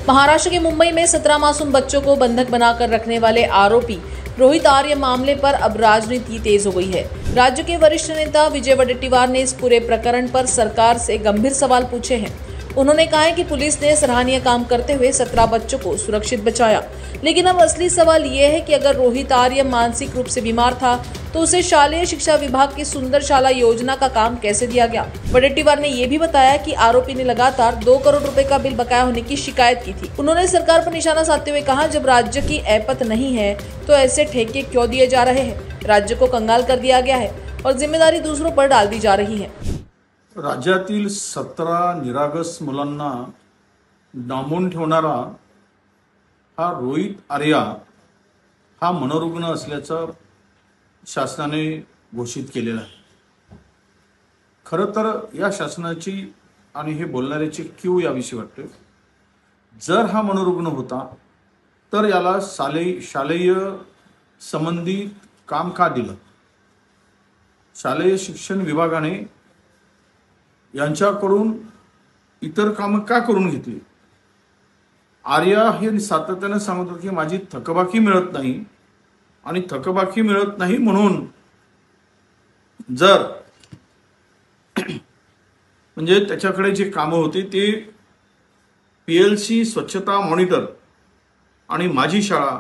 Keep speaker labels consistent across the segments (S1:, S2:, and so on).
S1: महाराष्ट्र के मुंबई में 17 मासूम बच्चों को बंधक बनाकर रखने वाले आरोपी रोहित आर्य मामले पर अब राजनीति तेज हो गई है। राज्य के वरिष्ठ नेता विजय वडेट्टीवार ने इस पूरे प्रकरण पर सरकार से गंभीर सवाल पूछे हैं। उन्होंने कहा है कि पुलिस ने सराहनीय काम करते हुए 17 बच्चों को सुरक्षित बचाया, लेकिन अब असली सवाल ये है कि अगर रोहित आर्य मानसिक रूप से बीमार था तो उसे शालेय शिक्षा विभाग की सुंदर शाला योजना का काम कैसे दिया गया। वडेट्टीवार ने यह भी बताया कि आरोपी ने लगातार 2 करोड़ रुपए का बिल बकाया होने की शिकायत की थी। उन्होंने सरकार पर निशाना साधते हुए कहा, जब राज्य की ऐपत नहीं है तो ऐसे ठेके क्यों दिए जा रहे हैं। राज्य को कंगाल कर दिया गया है और जिम्मेदारी दूसरों पर डाल दी जा रही है।
S2: राज्यातील 17 निरागस मुलांना डांबून ठेवणारा हा रोहित आर्या हा मनोरुग्ण असल्याचं शासनाने घोषित केलेलं आहे। खरं तर या शासनाची आणि हे बोलणाऱ्याची क्यू याविषयी वाटते। जर हा मनोरुग्ण होता तर याला शालेय संबंधित काम का दिलं। शालेय शिक्षण विभागाने यांच्याकडून इतर कामं का करून घेतली। आर्या हे सातत्याने सांगत होते की माझी थकबाकी मिळत नाही आणि थकबाकी मिळत नाही म्हणून जर म्हणजे त्याच्याकडे जे कामं होती ते पीएलसी स्वच्छता मॉनिटर आणि माझी शाळा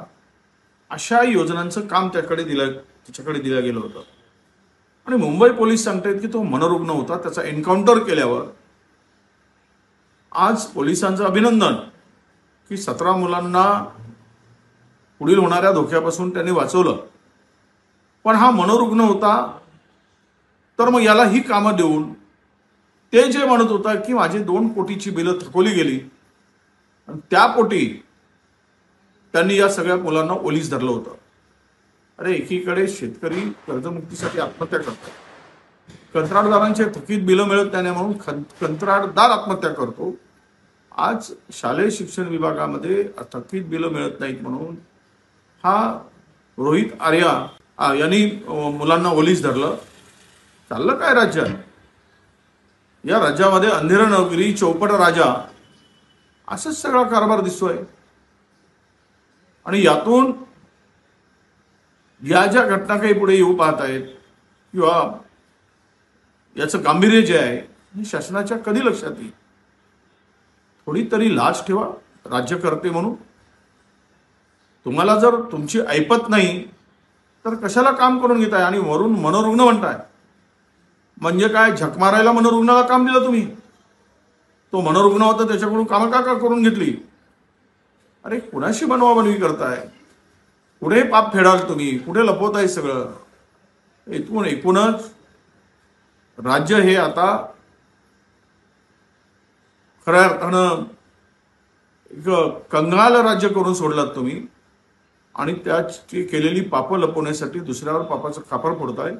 S2: अशा योजनांचं काम त्याच्याकडे दिलं गेलं होतं। आणि मुंबई पोलीस सांगतात की तो मनोरुग्ण होता, त्याचा एन्काउंटर केल्यावर आज पोलिसांचं अभिनंदन की 17 मुलांना पुढील होणाऱ्या धोक्यापासून त्यांनी वाचवलं। पण हा मनोरुग्ण होता तर मग याला ही कामं देऊन ते जे म्हणत होता की माझी 2 कोटीची बिलं थकवली गेली आणि त्या पोटी त्यांनी या सगळ्या मुलांना ओलीस धरलं होतं। अरे एकीकडे शेतकरी कर्जमुक्तीसाठी आत्महत्या करतात, कंत्राटदारांचे थकीत बिलं मिळत नाही म्हणून कंत्राटदार आत्महत्या करतो। आज शालेय शिक्षण विभागामध्ये थकीत बिलं मिळत नाहीत म्हणून हा रोहित आर्या यांनी मुलांना ओलीस धरलं। चाललं काय राज्यात? या राज्यामध्ये अंधेर नगरी चौपट राजा असंच सगळा कारभार दिसतोय। आणि यातून या ज्या घटना काही पुढे येऊ पाहत आहेत किंवा याचं गांभीर्य जे आहे हे शासनाच्या कधी लक्षात येईल। थोडी तरी लाज ठेवा राज्यकर्ते म्हणून। तुम्हाला जर तुमची ऐपत नाही तर कशाला काम करून घेताय आणि वरून मनोरुग्ण म्हणताय। म्हणजे काय झक मारायला मनोरुग्णाला काम दिलं तुम्ही? तो मनोरुग्ण होता त्याच्याकडून कामं का करून घेतली? अरे कुणाशी बनवाबनवी करताय? कुठे पाप फेडाल तुम्ही? कुठे लपवताय सगळं? इथून एकूणच राज्य हे आता खऱ्या अर्थानं एक कंगाल राज्य करून सोडलात तुम्ही आणि त्याची केलेली पापं लपवण्यासाठी दुसऱ्यावर पापाचं खापर फोडताय।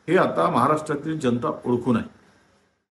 S2: हे आता महाराष्ट्रातील जनता ओळखून आहे।